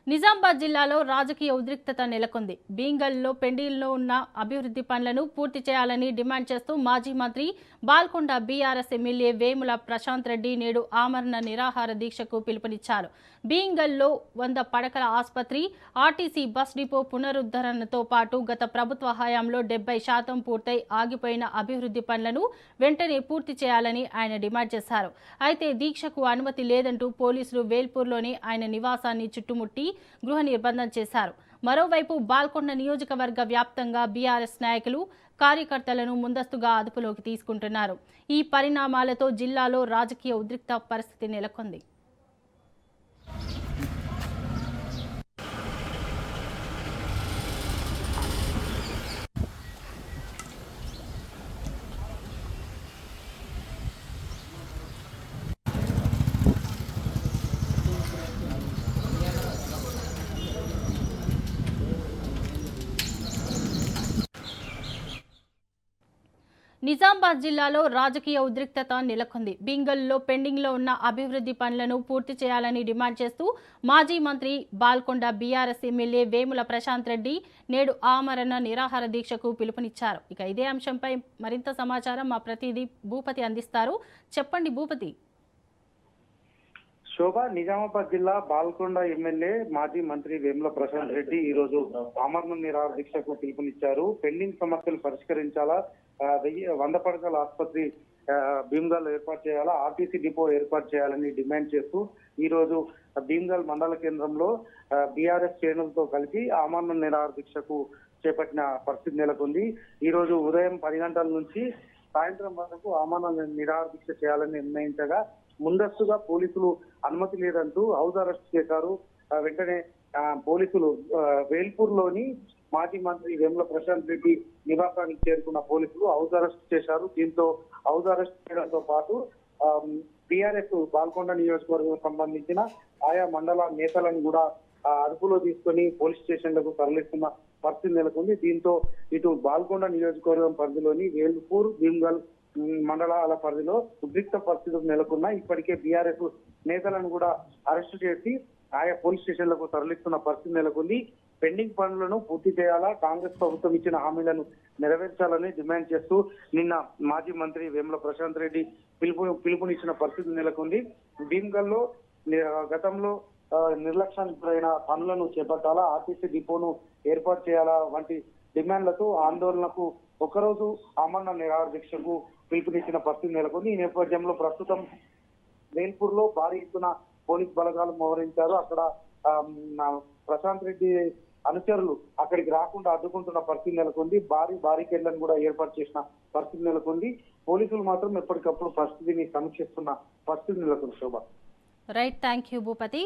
నిజామాబాద్ జిల్లాలో రాజకీయ ఉద్రిక్తత నెలకొంది. బీంగల్లో పెండింగ్లో ఉన్న అభివృద్ధి పనులను పూర్తి చేయాలని డిమాండ్ చేస్తూ మాజీ మంత్రి బాల్కొండ బీఆర్ఎస్ ఎమ్మెల్యే వేముల ప్రశాంత్ రెడ్డి నేడు ఆమరణ నిరాహార దీక్షకు పిలుపునిచ్చారు. బీంగల్లో 100 పడకల ఆసుపత్రి, ఆర్టీసీ బస్ డిపో పునరుద్ధరణతో పాటు గత ప్రభుత్వ హయాంలో 70% పూర్తయి ఆగిపోయిన అభివృద్ధి పనులను వెంటనే పూర్తి చేయాలని ఆయన డిమాండ్ చేశారు. అయితే దీక్షకు అనుమతి లేదంటూ పోలీసులు వేల్పూర్లోని ఆయన నివాసాన్ని చుట్టుముట్టి గృహ నిర్బంధం చేశారు. మరోవైపు బాల్కొండ నియోజకవర్గ వ్యాప్తంగా బీఆర్ఎస్ నాయకులు, కార్యకర్తలను ముందస్తుగా అదుపులోకి తీసుకుంటున్నారు. ఈ పరిణామాలతో జిల్లాలో రాజకీయ ఉద్రిక్త పరిస్థితి నెలకొంది. నిజామాబాద్ జిల్లాలో రాజకీయ ఉద్రిక్తత నెలకొంది. బీంగల్లో పెండింగ్లో ఉన్న అభివృద్ధి పనులను పూర్తి చేయాలని డిమాండ్ చేస్తూ మాజీ మంత్రి బాల్కొండ బీఆర్ఎస్ ఎమ్మెల్యే వేముల ప్రశాంత్ రెడ్డి నేడు ఆమరణ నిరాహార దీక్షకు పిలుపునిచ్చారు. ఇక ఇదే అంశంపై మరింత సమాచారం మా ప్రతినిధి భూపతి అందిస్తారు. చెప్పండి భూపతి. శోభ, నిజామాబాద్ జిల్లా బాల్కొండ ఎమ్మెల్యే మాజీ మంత్రి వేముల ప్రశాంత్ రెడ్డి ఈ రోజు ఆమరణ నిరాహార దీక్షకు పిలుపునిచ్చారు. పెండింగ్ సమస్యలు పరిష్కరించాలా, 100 పడకల ఆసుపత్రి భీమ్గల్ ఏర్పాటు చేయాలా, ఆర్టీసీ డిపో ఏర్పాటు చేయాలని డిమాండ్ చేస్తూ ఈ రోజు భీమ్గల్ మండల కేంద్రంలో బీఆర్ఎస్ శ్రేణులతో కలిసి ఆమరణ నిరాహార దీక్షకు చేపట్టిన పరిస్థితి నెలకొంది. ఈ రోజు ఉదయం 10 గంటల నుంచి సాయంత్రం వరకు ఆమరణ నిరాహార దీక్ష చేయాలని నిర్ణయించగా ముందస్తుగా పోలీసులు అనుమతి లేదంటూ హౌస్ అరెస్ట్ చేశారు. వెంటనే పోలీసులు వేల్పూర్లోని మాజీ మంత్రి వేముల ప్రశాంత్ రెడ్డి నివాసానికి చేరుకున్న పోలీసులు హౌస్ అరెస్ట్ చేశారు. దీంతో హౌస్ అరెస్ట్ చేయడంతో పాటు బీఆర్ఎస్ బాల్కొండ నియోజకవర్గం సంబంధించిన ఆయా మండల నేతలను కూడా అదుపులో తీసుకొని పోలీస్ స్టేషన్లకు తరలిస్తున్న పరిస్థితి నెలకొంది. దీంతో ఇటు బాల్కొండ నియోజకవర్గం పరిధిలోని వేల్పూర్, భీమ్గల్ మండలాల పరిధిలో ఉద్రిక్త పరిస్థితులు నెలకొన్నాయి. ఇప్పటికే బీఆర్ఎస్ నేతలను కూడా అరెస్టు చేసి ఆయా పోలీస్ స్టేషన్లకు తరలిస్తున్న పరిస్థితి నెలకొంది. పెండింగ్ పనులను పూర్తి చేయాలా, కాంగ్రెస్ ప్రభుత్వం ఇచ్చిన హామీలను నెరవేర్చాలని డిమాండ్ చేస్తూ నిన్న మాజీ మంత్రి వేముల ప్రశాంత్ రెడ్డి పిలుపునిచ్చిన పరిస్థితి నెలకొంది. భీమ్గల్లో గతంలో నిర్లక్ష్యానికి గురైన పనులను చేపట్టాలా, ఆర్టీసీ డిపోను ఏర్పాటు చేయాలా వంటి డిమాండ్లతో ఆందోళనకు ఒకరోజు ఆమరణ నిరాహార దీక్షకు పిలుపునిచ్చిన పరిస్థితి నెలకొంది. ఈ నేపథ్యంలో ప్రస్తుతం వేల్పూర్ లో భారీ ఎత్తున పోలీస్ బలగాలు మోహరించారు. అక్కడ ప్రశాంత్ రెడ్డి అనుచరులు అక్కడికి రాకుండా అడ్డుకుంటున్న పరిస్థితి నెలకొంది. బారికేడ్లను కూడా ఏర్పాటు చేసిన పరిస్థితి నెలకొంది. పోలీసులు మాత్రం ఎప్పటికప్పుడు పరిస్థితిని సమీక్షిస్తున్న పరిస్థితి నెలకొంది. Shobha. Right, thank you Bhupathi.